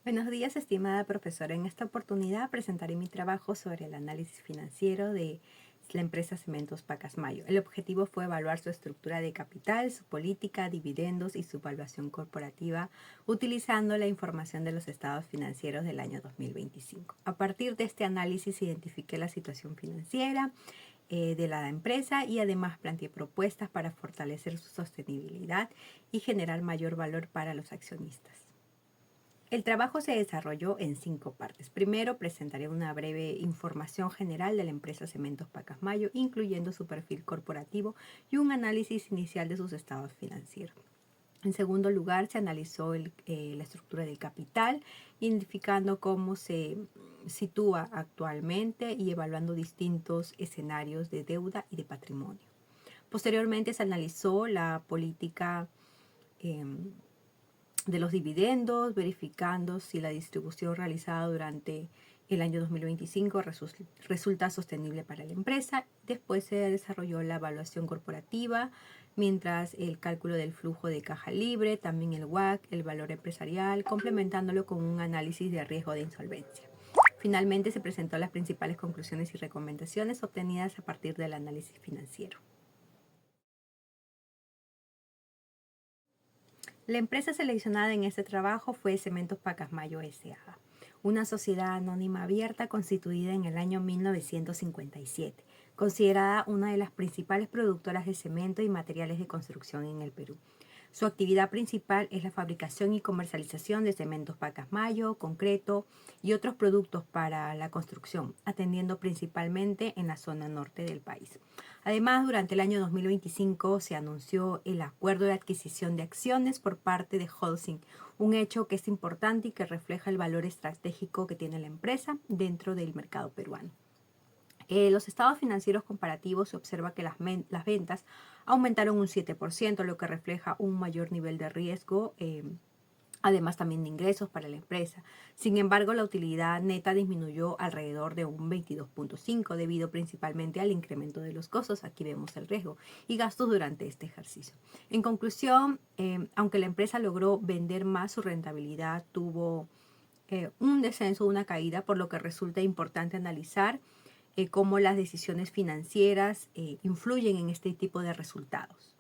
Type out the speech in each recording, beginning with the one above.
Buenos días, estimada profesora. En esta oportunidad presentaré mi trabajo sobre el análisis financiero de la empresa Cementos Pacasmayo. El objetivo fue evaluar su estructura de capital, su política, dividendos y su evaluación corporativa utilizando la información de los estados financieros del año 2025. A partir de este análisis identifiqué la situación financiera de la empresa y además planteé propuestas para fortalecer su sostenibilidad y generar mayor valor para los accionistas. El trabajo se desarrolló en 5 partes. Primero, presentaré una breve información general de la empresa Cementos Pacasmayo, incluyendo su perfil corporativo y un análisis inicial de sus estados financieros. En segundo lugar, se analizó la estructura del capital, identificando cómo se sitúa actualmente y evaluando distintos escenarios de deuda y de patrimonio. Posteriormente, se analizó la política eh, de los dividendos, verificando si la distribución realizada durante el año 2025 resulta sostenible para la empresa. Después se desarrolló la evaluación corporativa, mientras el cálculo del flujo de caja libre, también el WACC, el valor empresarial, complementándolo con un análisis de riesgo de insolvencia. Finalmente se presentó las principales conclusiones y recomendaciones obtenidas a partir del análisis financiero. La empresa seleccionada en este trabajo fue Cementos Pacasmayo S.A., una sociedad anónima abierta constituida en el año 1957, considerada una de las principales productoras de cemento y materiales de construcción en el Perú. Su actividad principal es la fabricación y comercialización de cementos Pacasmayo, concreto y otros productos para la construcción, atendiendo principalmente en la zona norte del país. Además, durante el año 2025 se anunció el acuerdo de adquisición de acciones por parte de Holcim, un hecho que es importante y que refleja el valor estratégico que tiene la empresa dentro del mercado peruano. Los estados financieros comparativos se observa que las ventas aumentaron un 7%, lo que refleja un mayor nivel de riesgo, además también de ingresos para la empresa. Sin embargo, la utilidad neta disminuyó alrededor de un 22.5% debido principalmente al incremento de los costos, aquí vemos el riesgo, y gastos durante este ejercicio. En conclusión, aunque la empresa logró vender más, su rentabilidad tuvo un descenso, una caída, por lo que resulta importante analizar cómo las decisiones financieras influyen en este tipo de resultados.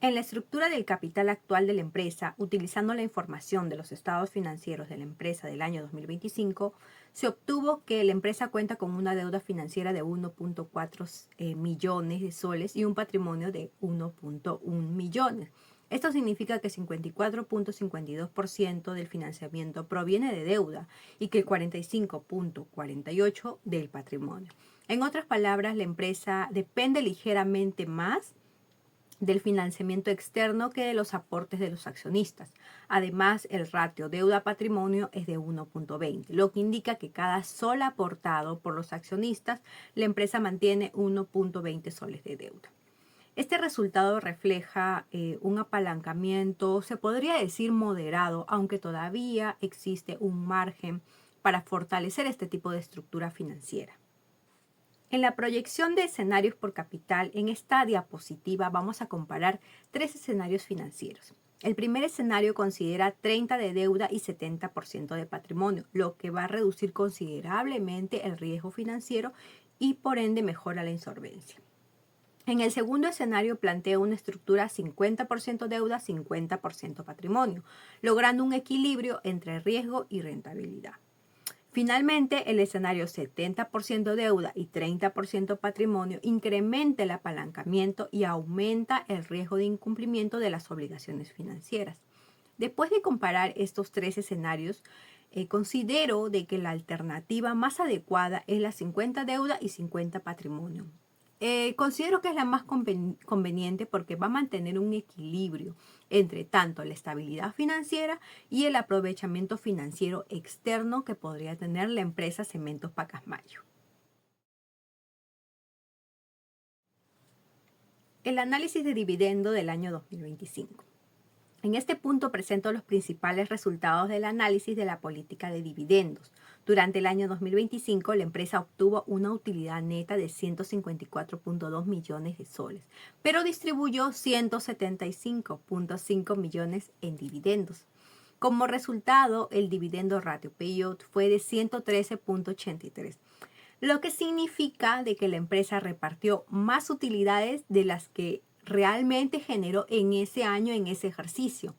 En la estructura del capital actual de la empresa, utilizando la información de los estados financieros de la empresa del año 2025, se obtuvo que la empresa cuenta con una deuda financiera de 1.4 millones de soles y un patrimonio de 1.1 millones. Esto significa que 54.52% del financiamiento proviene de deuda y que el 45.48% del patrimonio. En otras palabras, la empresa depende ligeramente más del financiamiento externo que de los aportes de los accionistas. Además, el ratio deuda-patrimonio es de 1.20, lo que indica que cada sol aportado por los accionistas, la empresa mantiene 1.20 soles de deuda. Este resultado refleja un apalancamiento, se podría decir moderado, aunque todavía existe un margen para fortalecer este tipo de estructura financiera. En la proyección de escenarios por capital, en esta diapositiva vamos a comparar 3 escenarios financieros. El primer escenario considera 30 de deuda y 70% de patrimonio, lo que va a reducir considerablemente el riesgo financiero y por ende mejora la insolvencia. En el segundo escenario plantea una estructura 50% deuda, 50% patrimonio, logrando un equilibrio entre riesgo y rentabilidad. Finalmente, el escenario 70% deuda y 30% patrimonio incrementa el apalancamiento y aumenta el riesgo de incumplimiento de las obligaciones financieras. Después de comparar estos 3 escenarios, considero de que la alternativa más adecuada es la 50 deuda y 50 patrimonio. Considero que es la más conveniente porque va a mantener un equilibrio entre tanto la estabilidad financiera y el aprovechamiento financiero externo que podría tener la empresa Cementos Pacasmayo. El análisis de dividendo del año 2025. En este punto presento los principales resultados del análisis de la política de dividendos. Durante el año 2025, la empresa obtuvo una utilidad neta de 154.2 millones de soles, pero distribuyó 175.5 millones en dividendos. Como resultado, el dividendo ratio payout fue de 113.83, lo que significa de que la empresa repartió más utilidades de las que realmente generó en ese año, en ese ejercicio.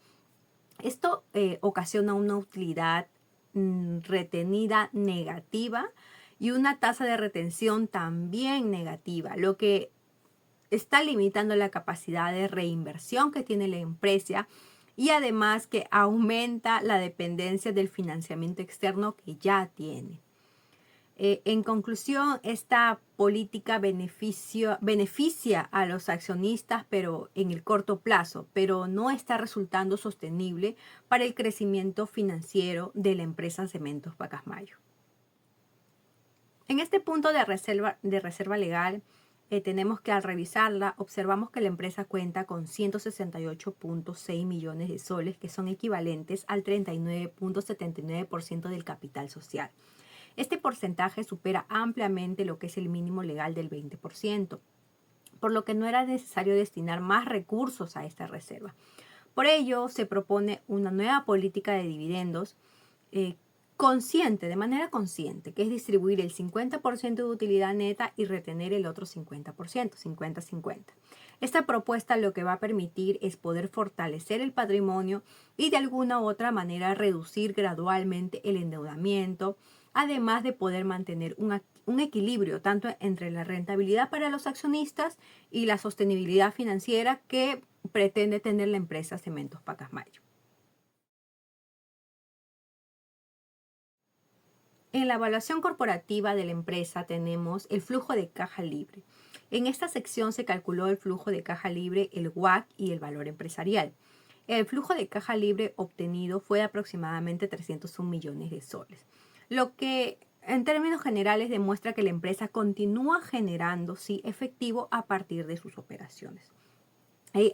Esto ocasiona una utilidad retenida negativa y una tasa de retención también negativa, lo que está limitando la capacidad de reinversión que tiene la empresa y además que aumenta la dependencia del financiamiento externo que ya tiene. En conclusión, esta política beneficia a los accionistas, pero en el corto plazo, pero no está resultando sostenible para el crecimiento financiero de la empresa Cementos Pacasmayo. En este punto de reserva legal, tenemos que al revisarla, observamos que la empresa cuenta con 168.6 millones de soles, que son equivalentes al 39.79% del capital social. Este porcentaje supera ampliamente lo que es el mínimo legal del 20%, por lo que no era necesario destinar más recursos a esta reserva. Por ello, se propone una nueva política de dividendos de manera consciente, que es distribuir el 50% de utilidad neta y retener el otro 50%, 50-50. Esta propuesta lo que va a permitir es poder fortalecer el patrimonio y de alguna u otra manera reducir gradualmente el endeudamiento, además de poder mantener un equilibrio tanto entre la rentabilidad para los accionistas y la sostenibilidad financiera que pretende tener la empresa Cementos Pacasmayo. En la evaluación corporativa de la empresa tenemos el flujo de caja libre. En esta sección se calculó el flujo de caja libre, el WACC y el valor empresarial. El flujo de caja libre obtenido fue de aproximadamente 301 millones de soles, lo que en términos generales demuestra que la empresa continúa generando efectivo a partir de sus operaciones.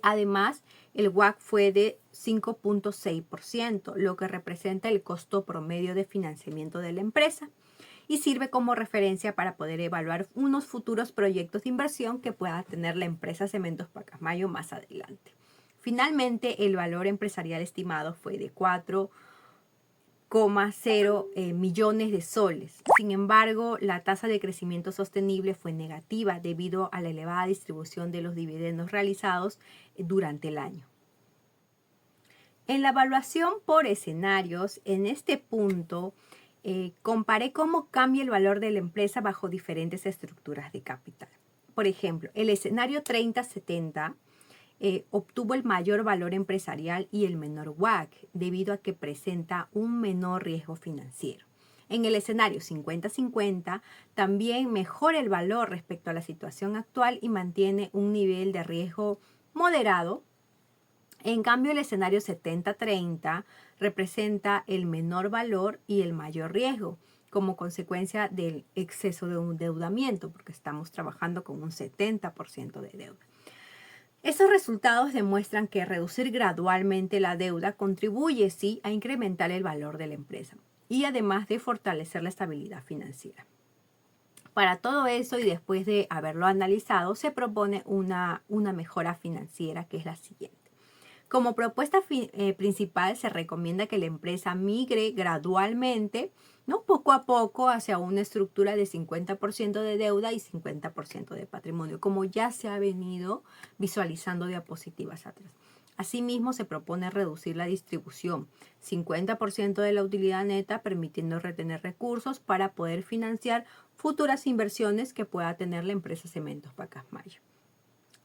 Además, el WACC fue de 5.6%, lo que representa el costo promedio de financiamiento de la empresa y sirve como referencia para poder evaluar unos futuros proyectos de inversión que pueda tener la empresa Cementos Pacasmayo más adelante. Finalmente, el valor empresarial estimado fue de 4,0 millones de soles. Sin embargo, la tasa de crecimiento sostenible fue negativa debido a la elevada distribución de los dividendos realizados durante el año. En la evaluación por escenarios, en este punto, comparé cómo cambia el valor de la empresa bajo diferentes estructuras de capital. Por ejemplo, el escenario 30-70 obtuvo el mayor valor empresarial y el menor WACC debido a que presenta un menor riesgo financiero. En el escenario 50-50 también mejora el valor respecto a la situación actual y mantiene un nivel de riesgo moderado. En cambio, el escenario 70-30 representa el menor valor y el mayor riesgo como consecuencia del exceso de endeudamiento, porque estamos trabajando con un 70% de deuda. Estos resultados demuestran que reducir gradualmente la deuda contribuye, a incrementar el valor de la empresa y además de fortalecer la estabilidad financiera. Para todo eso y después de haberlo analizado, se propone una mejora financiera que es la siguiente. Como propuesta principal se recomienda que la empresa migre gradualmente, poco a poco, hacia una estructura de 50% de deuda y 50% de patrimonio, como ya se ha venido visualizando diapositivas atrás. Asimismo, se propone reducir la distribución, 50% de la utilidad neta, permitiendo retener recursos para poder financiar futuras inversiones que pueda tener la empresa Cementos Pacasmayo.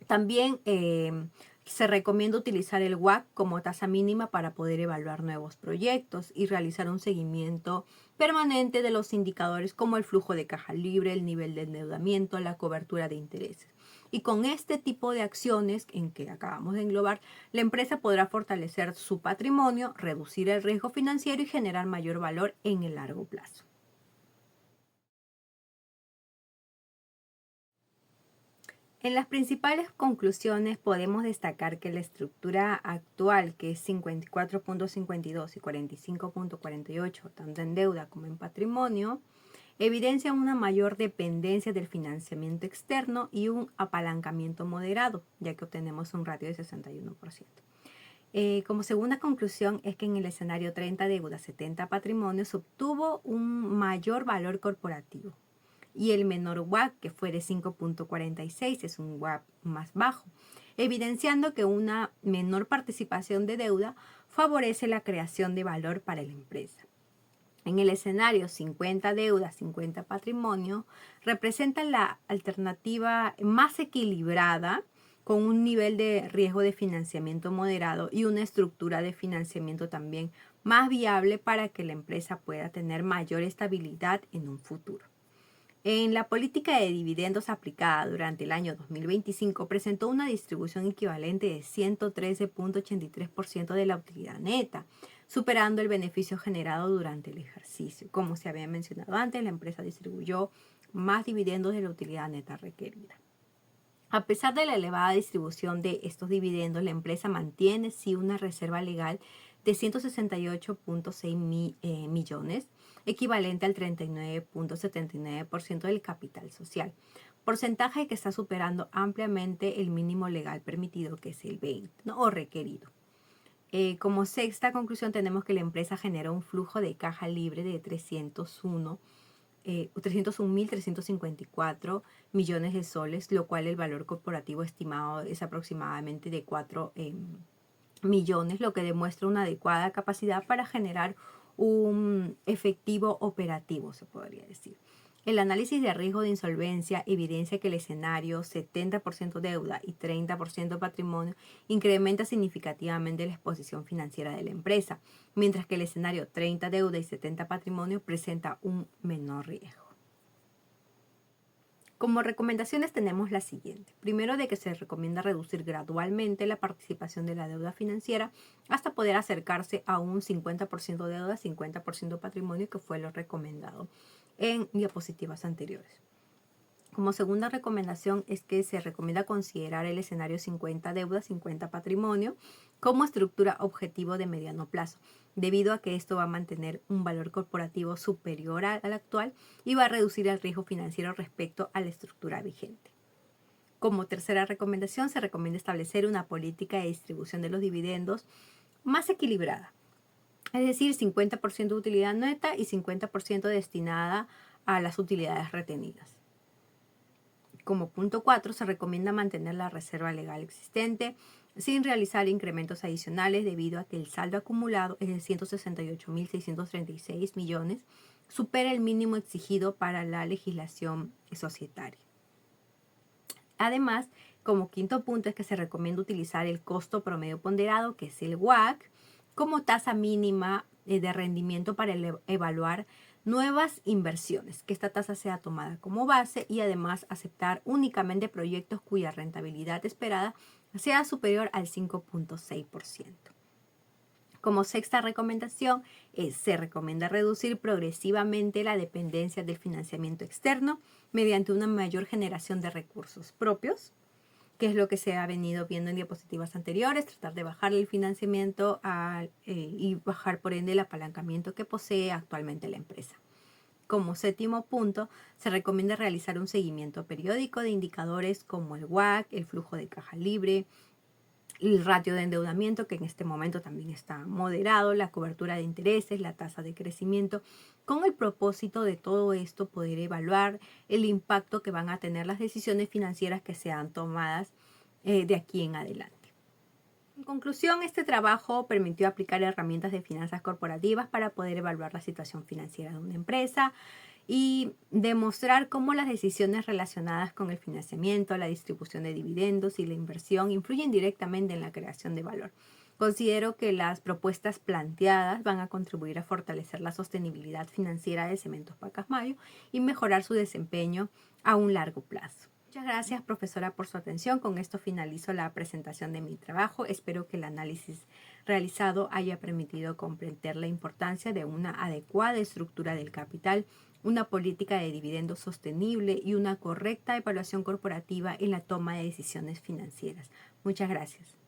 También se recomienda utilizar el WACC como tasa mínima para poder evaluar nuevos proyectos y realizar un seguimiento permanente de los indicadores como el flujo de caja libre, el nivel de endeudamiento, la cobertura de intereses. Y con este tipo de acciones en que acabamos de englobar, la empresa podrá fortalecer su patrimonio, reducir el riesgo financiero y generar mayor valor en el largo plazo. En las principales conclusiones podemos destacar que la estructura actual, que es 54.52 y 45.48, tanto en deuda como en patrimonio, evidencia una mayor dependencia del financiamiento externo y un apalancamiento moderado, ya que obtenemos un ratio de 61%. Como segunda conclusión es que en el escenario 30 deuda, 70 patrimonio, se obtuvo un mayor valor corporativo y el menor WACC, que fue de 5.46, es un WACC más bajo, evidenciando que una menor participación de deuda favorece la creación de valor para la empresa. En el escenario 50 deuda, 50 patrimonio, representa la alternativa más equilibrada, con un nivel de riesgo de financiamiento moderado y una estructura de financiamiento también más viable para que la empresa pueda tener mayor estabilidad en un futuro. En la política de dividendos aplicada durante el año 2025 presentó una distribución equivalente de 113.83% de la utilidad neta, superando el beneficio generado durante el ejercicio. Como se había mencionado antes, la empresa distribuyó más dividendos de la utilidad neta requerida. A pesar de la elevada distribución de estos dividendos, la empresa mantiene sí una reserva legal de 168.6 millones, equivalente al 39.79% del capital social, porcentaje que está superando ampliamente el mínimo legal permitido, que es el 20, ¿no? O requerido. Como sexta conclusión tenemos que la empresa generó un flujo de caja libre de 301.354 millones de soles, lo cual el valor corporativo estimado es aproximadamente de 4 millones, lo que demuestra una adecuada capacidad para generar un efectivo operativo, se podría decir. El análisis de riesgo de insolvencia evidencia que el escenario 70% deuda y 30% patrimonio incrementa significativamente la exposición financiera de la empresa, mientras que el escenario 30 deuda y 70 patrimonio presenta un menor riesgo. Como recomendaciones tenemos la siguiente. Primero, de que se recomienda reducir gradualmente la participación de la deuda financiera hasta poder acercarse a un 50% deuda, 50% patrimonio, que fue lo recomendado en diapositivas anteriores. Como segunda recomendación es que se recomienda considerar el escenario 50 deuda, 50 patrimonio como estructura objetivo de mediano plazo, debido a que esto va a mantener un valor corporativo superior al actual y va a reducir el riesgo financiero respecto a la estructura vigente. Como tercera recomendación, se recomienda establecer una política de distribución de los dividendos más equilibrada, es decir, 50% de utilidad neta y 50% destinada a las utilidades retenidas. Como punto 4, se recomienda mantener la reserva legal existente sin realizar incrementos adicionales, debido a que el saldo acumulado es de 168.636 millones, supera el mínimo exigido para la legislación societaria. Además, como quinto punto, es que se recomienda utilizar el costo promedio ponderado, que es el WACC, como tasa mínima de rendimiento para evaluar nuevas inversiones, que esta tasa sea tomada como base, y además aceptar únicamente proyectos cuya rentabilidad esperada sea superior al 5.6%. Como sexta recomendación, se recomienda reducir progresivamente la dependencia del financiamiento externo mediante una mayor generación de recursos propios, que es lo que se ha venido viendo en diapositivas anteriores, tratar de bajar el financiamiento y bajar por ende el apalancamiento que posee actualmente la empresa. Como séptimo punto, se recomienda realizar un seguimiento periódico de indicadores como el WACC, el flujo de caja libre, el ratio de endeudamiento, que en este momento también está moderado, la cobertura de intereses, la tasa de crecimiento, con el propósito de todo esto poder evaluar el impacto que van a tener las decisiones financieras que sean tomadas de aquí en adelante. En conclusión, este trabajo permitió aplicar herramientas de finanzas corporativas para poder evaluar la situación financiera de una empresa y demostrar cómo las decisiones relacionadas con el financiamiento, la distribución de dividendos y la inversión influyen directamente en la creación de valor. Considero que las propuestas planteadas van a contribuir a fortalecer la sostenibilidad financiera de Cementos Pacasmayo y mejorar su desempeño a un largo plazo. Muchas gracias, profesora, por su atención. Con esto finalizo la presentación de mi trabajo. Espero que el análisis realizado haya permitido comprender la importancia de una adecuada estructura del capital, una política de dividendos sostenible y una correcta evaluación corporativa en la toma de decisiones financieras. Muchas gracias.